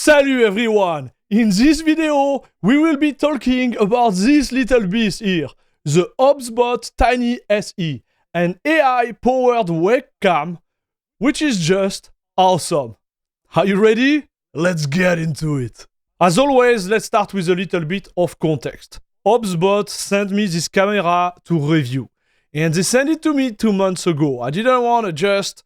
Salut everyone! In this video, we will be talking about this little beast here, the OBSBOT Tiny SE, an AI-powered webcam, which is just awesome. Are you ready? Let's get into it. As always, let's start with a little bit of context. OBSBOT sent me this camera to review, and they sent it to me 2 months ago. I didn't want to just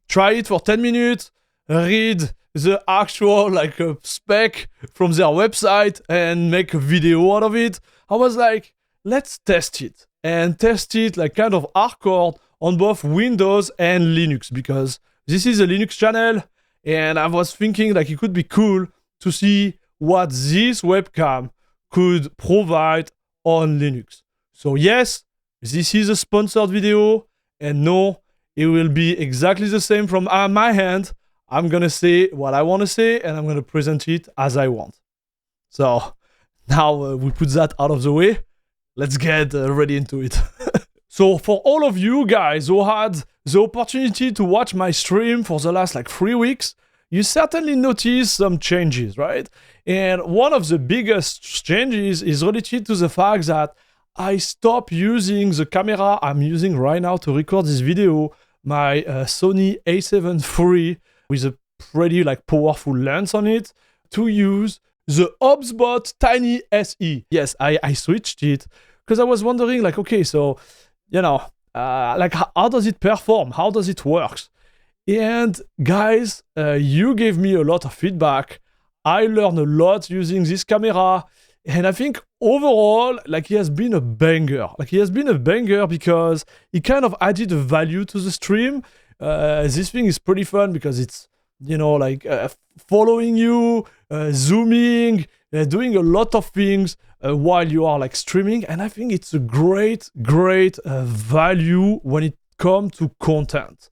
try it for 10 minutes, read the actual spec from their website and make a video out of it. I was like, let's test it, and test it like kind of hardcore on both Windows and Linux, because this is a Linux channel, and I was thinking like it could be cool to see what this webcam could provide on Linux. So yes, this is a sponsored video, and no, it will be exactly the same from my hand. I'm gonna say what I want to say, and I'm gonna present it as I want. So now we put that out of the way. Let's get ready into it. So for all of you guys who had the opportunity to watch my stream for the last 3 weeks, you certainly noticed some changes, right? And one of the biggest changes is related to the fact that I stopped using the camera I'm using right now to record this video, my Sony a7 III, with a pretty powerful lens on it, to use the OBSBOT Tiny SE. Yes, I switched it because I was wondering okay, so how does it perform? How does it work? And guys, you gave me a lot of feedback. I learned a lot using this camera, and I think overall, he has been a banger. He has been a banger because it kind of added a value to the stream. This thing is pretty fun because it's, following you, zooming, doing a lot of things while you are streaming. And I think it's a great value when it comes to content.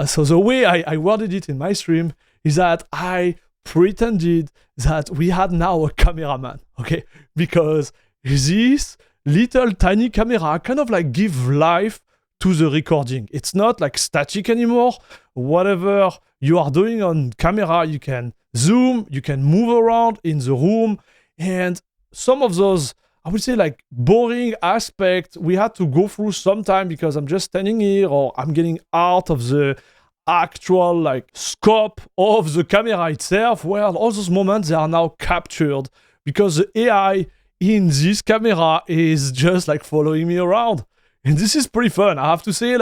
So the way I worded it in my stream is that I pretended that we had now a cameraman, okay? Because this little tiny camera kind of give life to the recording. It's not static anymore. Whatever you are doing on camera, you can zoom, you can move around in the room, and some of those, I would say boring aspects we had to go through sometime because I'm just standing here or I'm getting out of the actual scope of the camera itself, where all those moments, they are now captured because the AI in this camera is just following me around. And this is pretty fun. I have to say,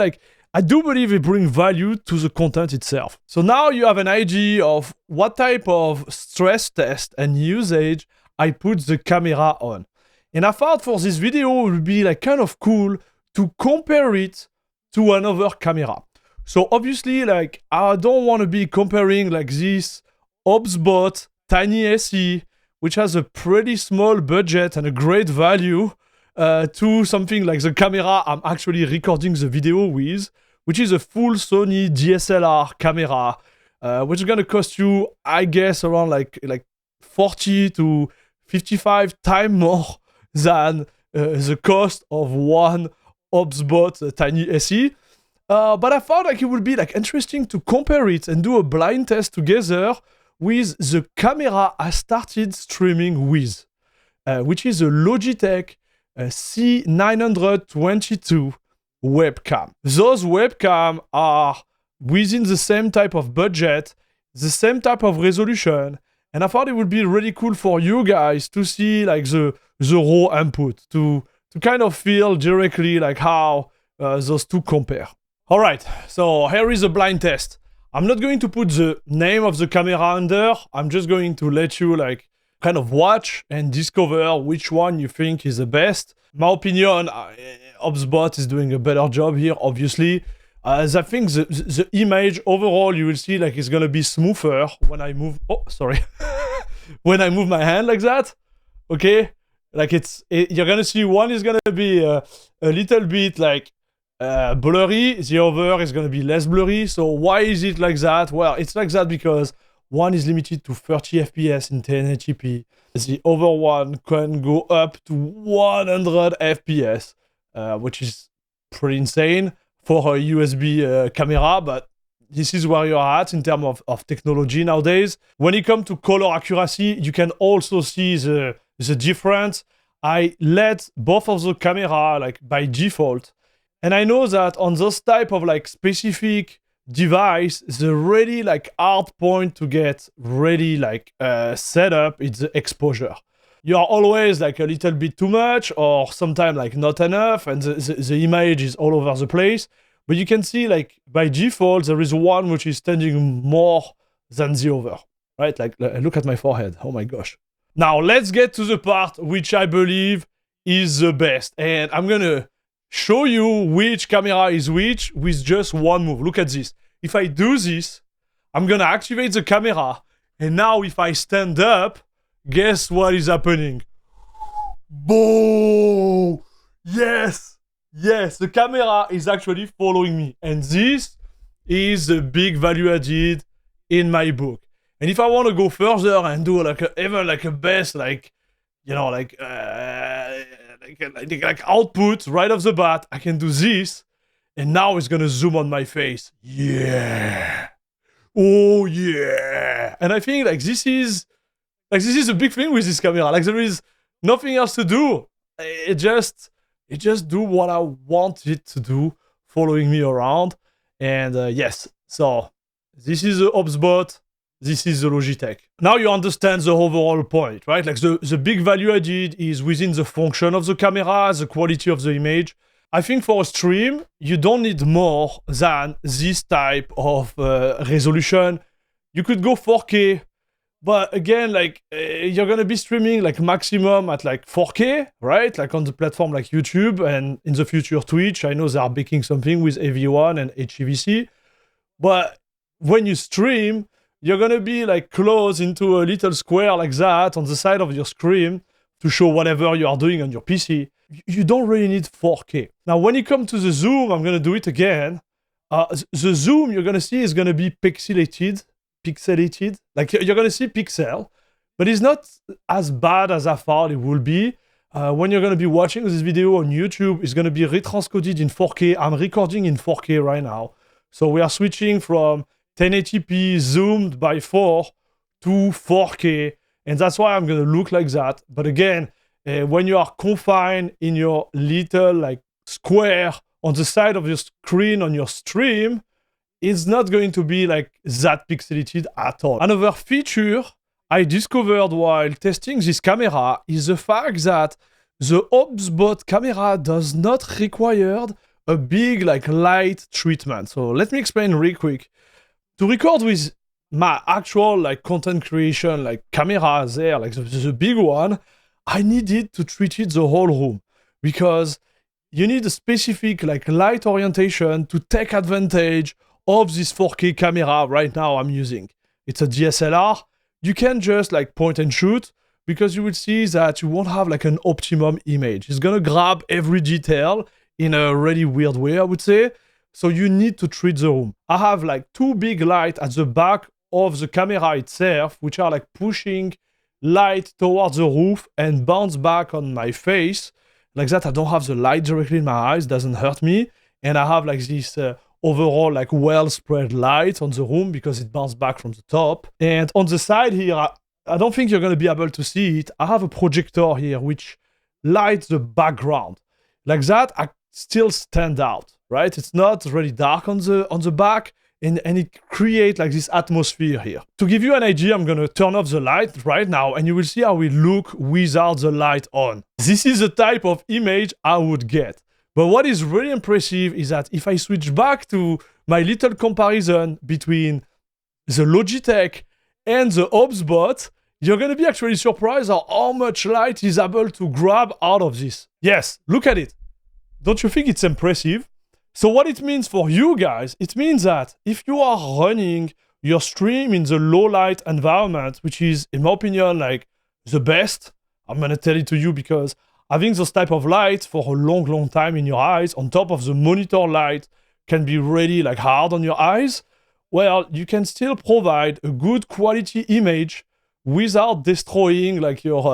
I do believe it brings value to the content itself. So now you have an idea of what type of stress test and usage I put the camera on. And I thought for this video, it would be kind of cool to compare it to another camera. So obviously, I don't want to be comparing this OBSBOT Tiny SE, which has a pretty small budget and a great value, to something like the camera I'm actually recording the video with, which is a full Sony DSLR camera, which is gonna cost you, I guess, around 40 to 55 times more than the cost of one OBSBOT Tiny SE. But I thought it would be interesting to compare it and do a blind test together with the camera I started streaming with, which is a Logitech C922 webcam. Those webcams are within the same type of budget, the same type of resolution, and I thought it would be really cool for you guys to see the raw input, to kind of feel directly how those two compare. All right, so here is a blind test. I'm not going to put the name of the camera under. I'm just going to let you kind of watch and discover which one you think is the best. My opinion, OBSBOT is doing a better job here, obviously. As I think the image overall, you will see it's gonna be smoother when I move. Oh, sorry. When I move my hand like that, okay. You're gonna see one is gonna be a little bit blurry. The other is gonna be less blurry. So why is it like that? Well, it's like that because one is limited to 30 FPS in 1080p. The other one can go up to 100 FPS, which is pretty insane for a USB camera, but this is where you're at in terms of technology nowadays. When it comes to color accuracy, you can also see the difference. I let both of the camera like by default. And I know that on those type of like specific device, the really like hard point to get really like set up is the exposure. You are always like a little bit too much or sometimes like not enough, and the image is all over the place. But you can see like by default, there is one which is tending more than the other, right? Like look at my forehead, oh my gosh. Now let's get to the part which I believe is the best. And I'm gonna show you which camera is which with just one move. Look at this. If I do this, I'm gonna activate the camera. And now if I stand up, guess what is happening? Boom! Yes! Yes, the camera is actually following me. And this is the big value added in my book. And if I want to go further and do like even like a best, like, you know, like output right off the bat, I can do this. And now it's gonna zoom on my face. Yeah. Oh yeah. And I think like this is a big thing with this camera. Like there is nothing else to do. It just do what I want it to do, following me around. And yes, so this is the OBSBOT. This is the Logitech. Now you understand the overall point, right? Like the big value added is within the function of the camera, the quality of the image. I think for a stream, you don't need more than this type of resolution. You could go 4K, but again, like you're gonna be streaming like maximum at like 4K, right? Like on the platform like YouTube and in the future Twitch. I know they are baking something with AV1 and HEVC, but when you stream, you're gonna be like close into a little square like that on the side of your screen to show whatever you are doing on your PC. You don't really need 4K. Now, when you come to the zoom, I'm gonna do it again. The zoom you're gonna see is gonna be pixelated. Like you're gonna see pixel, but it's not as bad as I thought it would be. When you're gonna be watching this video on YouTube, it's gonna be retranscoded in 4K. I'm recording in 4K right now. So we are switching from 1080p zoomed by 4 to 4K, and that's why I'm gonna look like that. But again, when you are confined in your little like square on the side of your screen on your stream, it's not going to be like that pixelated at all. Another feature I discovered while testing this camera is the fact that the OBSBOT camera does not require a big like light treatment. So let me explain real quick. To record with my actual like content creation like camera there, like the big one, I needed to treat it the whole room because you need a specific like light orientation to take advantage of this 4K camera right now I'm using. It's a DSLR. You can just like point and shoot because you will see that you won't have like an optimum image. It's gonna grab every detail in a really weird way, I would say. So you need to treat the room. I have like two big lights at the back of the camera itself, which are like pushing light towards the roof and bounce back on my face. Like that, I don't have the light directly in my eyes, doesn't hurt me. And I have like this overall like well-spread light on the room because it bounced back from the top. And on the side here, I don't think you're gonna be able to see it. I have a projector here which lights the background. Like that, I still stand out. Right? It's not really dark on the back, and it creates like this atmosphere here. To give you an idea, I'm gonna turn off the light right now and you will see how we look without the light on. This is the type of image I would get. But what is really impressive is that if I switch back to my little comparison between the Logitech and the OBSBOT, you're gonna be actually surprised at how much light is able to grab out of this. Yes, look at it. Don't you think it's impressive? So what it means for you guys, it means that if you are running your stream in the low light environment, which is, in my opinion, like the best, I'm gonna tell it to you because having those type of lights for a long time in your eyes, on top of the monitor light, can be really like hard on your eyes. Well, you can still provide a good quality image without destroying like your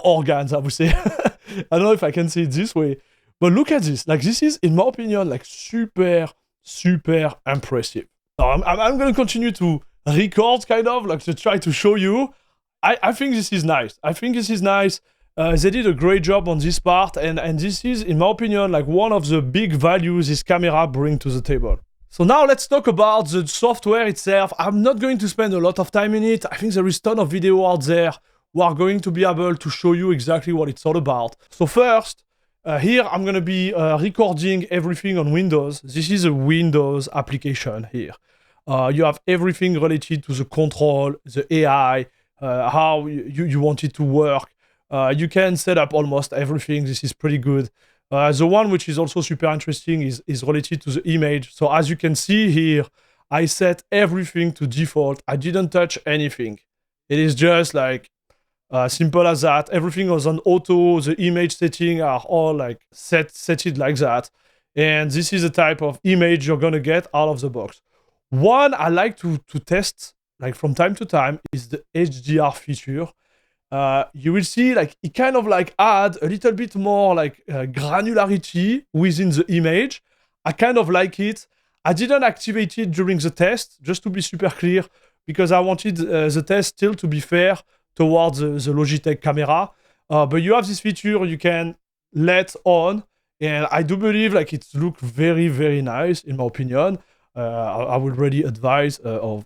organs, I would say. I don't know if I can say it this way. But look at this, like this is, in my opinion, like super impressive. So I'm going to continue to record, kind of, like to try to show you. I think this is nice. I think this is nice. They did a great job on this part, and this is, in my opinion, like one of the big values this camera brings to the table. So now let's talk about the software itself. I'm not going to spend a lot of time in it. I think there is a ton of video out there who are going to be able to show you exactly what it's all about. So first, here I'm going to be recording everything on Windows. This is a Windows application here. You have everything related to the control, the AI, how you want it to work. You can set up almost everything. This is pretty good. The one which is also super interesting is related to the image. So as you can see here, I set everything to default. I didn't touch anything. It is just like simple as that. Everything was on auto. The image settings are all like set it like that. And this is the type of image you're gonna get out of the box. One I like to test like from time to time is the HDR feature. You will see like it kind of like add a little bit more like granularity within the image. I kind of like it. I didn't activate it during the test, just to be super clear, because I wanted the test still to be fair towards the Logitech camera. But you have this feature you can let on, and I do believe like it looks very, very nice in my opinion. I would really advise of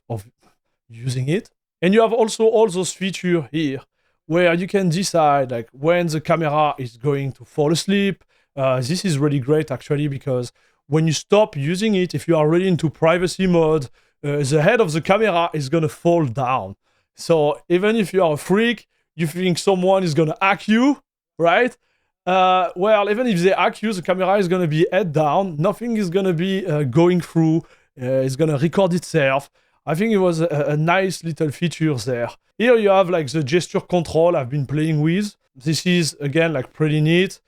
using it. And you have also all those features here where you can decide like when the camera is going to fall asleep. This is really great actually, because when you stop using it, if you are really into privacy mode, the head of the camera is gonna fall down. So even if you are a freak, you think someone is gonna hack you, right? Well, even if they hack you, the camera is gonna be head down. Nothing is gonna be going through. It's gonna record itself. I think it was a nice little feature there. Here you have like the gesture control I've been playing with. This is again like pretty neat.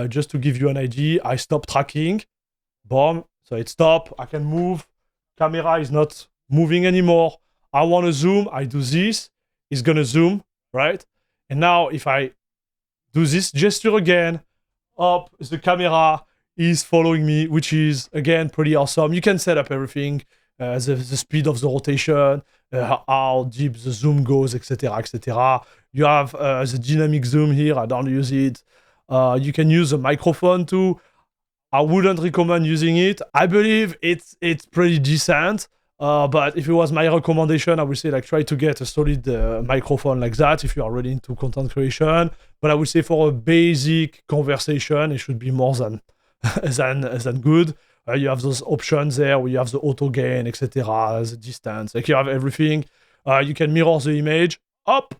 Just to give you an idea, I stop tracking. Boom. So it stopped. I can move. Camera is not moving anymore. I want to zoom. I do this. It's gonna zoom, right? And now if I do this gesture again, up, the camera is following me, which is again pretty awesome. You can set up everything, the speed of the rotation, how deep the zoom goes, etc., etc. You have the dynamic zoom here. I don't use it. You can use a microphone too. I wouldn't recommend using it. I believe it's pretty decent. But if it was my recommendation, I would say like try to get a solid microphone like that if you are really into content creation. But I would say for a basic conversation, it should be more than than good. You have those options there where you have the auto gain, etc., the distance. Like you have everything. You can mirror the image up,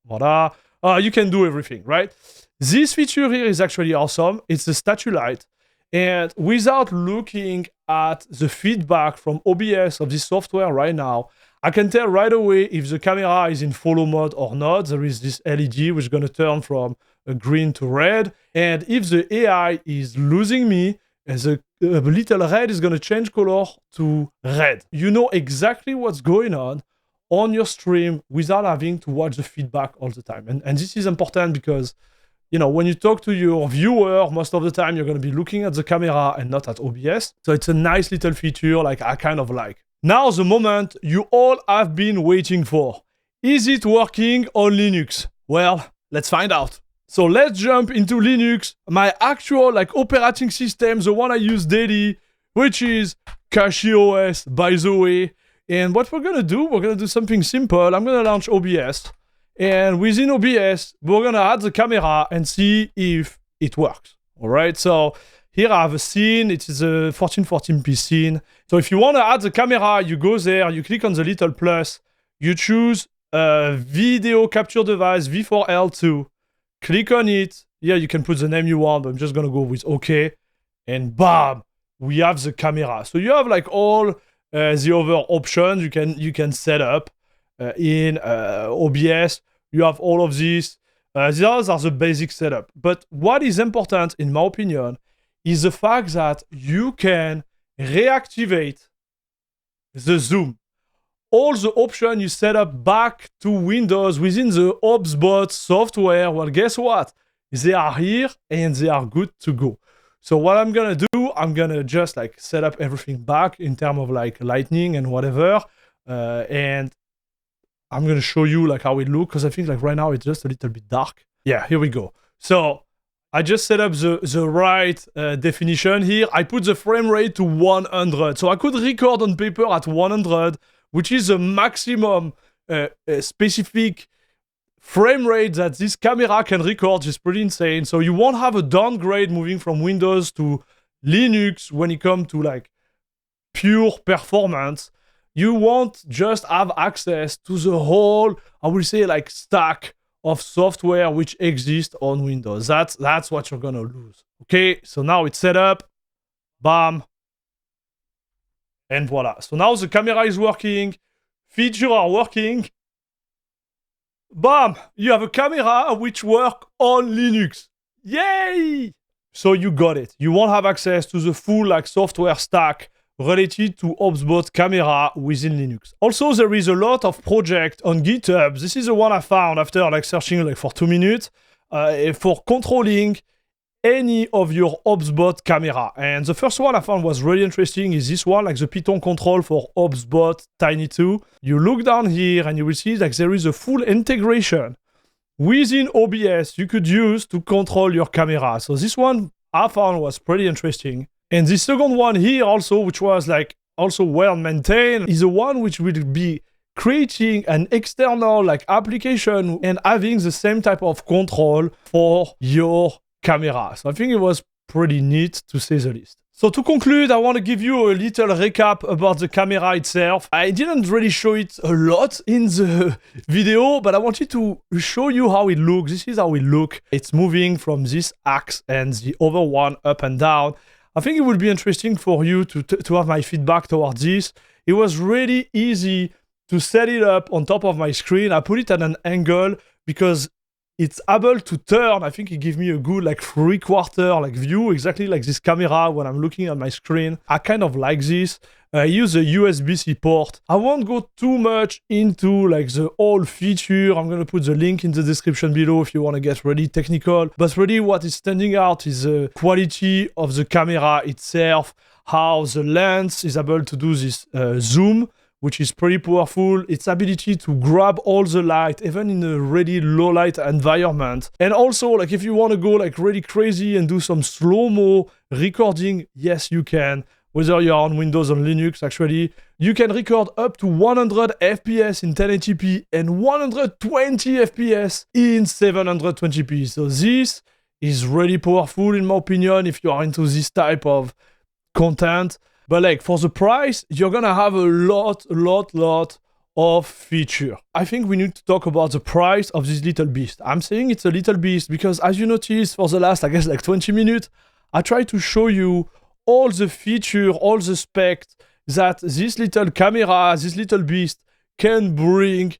voila. You can do everything, right? This feature here is actually awesome. It's a statue light. And without looking at the feedback from OBS of this software right now, I can tell right away if the camera is in follow mode or not. There is this LED which is going to turn from green to red. And if the AI is losing me, the little red is going to change color to red. You know exactly what's going on your stream without having to watch the feedback all the time. And this is important because, you know, when you talk to your viewer, most of the time you're going to be looking at the camera and not at OBS. So it's a nice little feature like I kind of like. Now the moment you all have been waiting for. Is it working on Linux? Well, let's find out. So let's jump into Linux, my actual like operating system, the one I use daily, which is CachyOS, by the way. And what we're going to do something simple. I'm going to launch OBS. And within OBS, we're going to add the camera and see if it works. All right, so here I have a scene. It is a 1440p scene. So if you want to add the camera, you go there, you click on the little plus, you choose video capture device V4L2, click on it. Yeah, you can put the name you want, but I'm just going to go with OK. And bam, we have the camera. So you have like all the other options you can set up in OBS. You have all of these. These are the basic setup. But what is important, in my opinion, is the fact that you can reactivate the zoom. All the options you set up back to Windows within the OBSBOT software, well, guess what? They are here and they are good to go. So what I'm gonna do, I'm gonna just like set up everything back in terms of like lighting and whatever, and I'm gonna show you like how it looks, because I think like right now it's just a little bit dark. Yeah, here we go. So I just set up the right definition here. I put the frame rate to 100. So I could record on paper at 100, which is the maximum specific frame rate that this camera can record. Is pretty insane. So you won't have a downgrade moving from Windows to Linux when it comes to like pure performance. You won't just have access to the whole, I will say, like stack of software which exists on Windows. That's what you're gonna lose. Okay, so now it's set up. Bam. And voila. So now the camera is working. Features are working. Bam! You have a camera which works on Linux. Yay! So you got it. You won't have access to the full like software stack related to OBSBOT camera within Linux. Also, there is a lot of projects on GitHub. This is the one I found after like searching like for 2 minutes for controlling any of your OBSBOT camera. And the first one I found was really interesting is this one, like the Python control for OBSBOT Tiny 2. You look down here and you will see like there is a full integration within OBS you could use to control your camera. So this one I found was pretty interesting. And the second one here also, which was like also well maintained, is the one which will be creating an external like application and having the same type of control for your camera. So I think it was pretty neat to say the least. So to conclude, I want to give you a little recap about the camera itself. I didn't really show it a lot in the video, but I wanted to show you how it looks. This is how it looks. It's moving from this axe and the other one up and down. I think it would be interesting for you to have my feedback towards this. It was really easy to set it up on top of my screen. I put it at an angle because it's able to turn. I think it gives me a good like 3/4 like view, exactly like this camera when I'm looking at my screen. I kind of like this. I use a USB-C port. I won't go too much into like the whole feature. I'm gonna put the link in the description below if you want to get really technical. But really what is standing out is the quality of the camera itself, how the lens is able to do this zoom, which is pretty powerful. Its ability to grab all the light, even in a really low light environment. And also, like if you want to go like really crazy and do some slow-mo recording, yes, you can. Whether you're on Windows or Linux, actually, you can record up to 100 FPS in 1080p and 120 FPS in 720p. So this is really powerful, in my opinion, if you are into this type of content. But like for the price, you're gonna have a lot of feature. I think we need to talk about the price of this little beast. I'm saying it's a little beast because as you noticed for the last, I guess like 20 minutes, I try to show you all the feature, all the specs that this little camera, this little beast can bring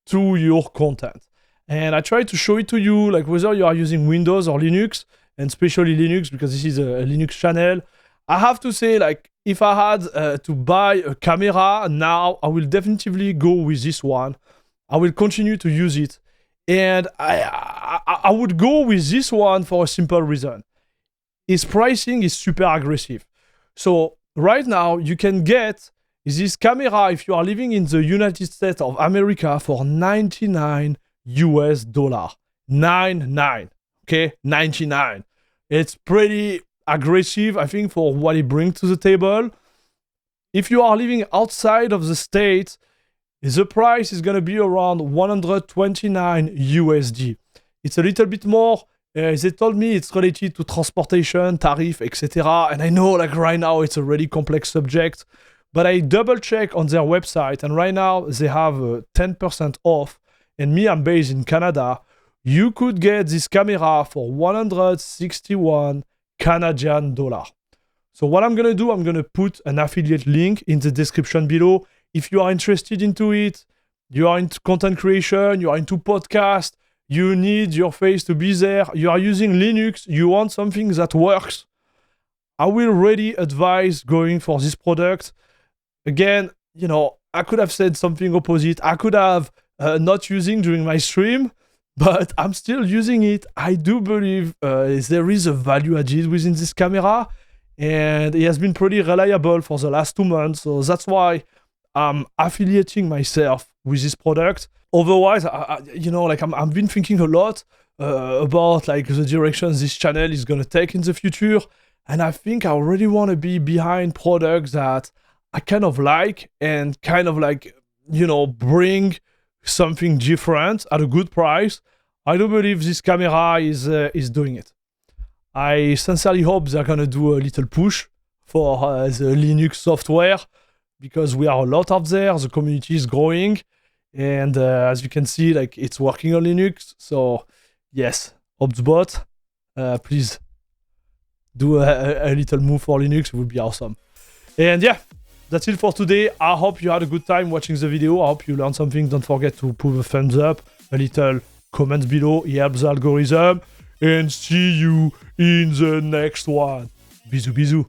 to your content. And I try to show it to you, like whether you are using Windows or Linux, and especially Linux because this is a Linux channel. I have to say, like, if I had to buy a camera now, I will definitely go with this one. I will continue to use it. And I would go with this one for a simple reason. Its pricing is super aggressive. So right now, you can get this camera if you are living in the United States of America for $99 US. 99, okay? 99. It's pretty aggressive, I think, for what it brings to the table. If you are living outside of the state, the price is going to be around 129 USD. It's a little bit more. They told me it's related to transportation, tariff, etc. And I know like right now it's a really complex subject, but I double check on their website and right now they have 10% off. And me, I'm based in Canada. You could get this camera for 161 Canadian dollar. So what I'm gonna do, I'm gonna put an affiliate link in the description below. If you are interested into it, you are into content creation, you are into podcast, you need your face to be there, you are using Linux, you want something that works, I will really advise going for this product. Again, you know, I could have said something opposite. I could have not using during my stream, but I'm still using it. I do believe there is a value added within this camera, and it has been pretty reliable for the last 2 months. So that's why I'm affiliating myself with this product. Otherwise, I've been thinking a lot about like the direction this channel is gonna take in the future, and I think I really want to be behind products that I kind of like and kind of like, bring something different at a good price. I do believe this camera is doing it. I sincerely hope they're gonna do a little push for the Linux software, because we are a lot out there. The community is growing, and as you can see, like, it's working on Linux. So yes, OBSBOT, please do a little move for Linux. It would be awesome. And yeah, that's it for today. I hope you had a good time watching the video. I hope you learned something. Don't forget to put a thumbs up, a little comment below. It helps the algorithm. And see you in the next one. Bisous, bisous.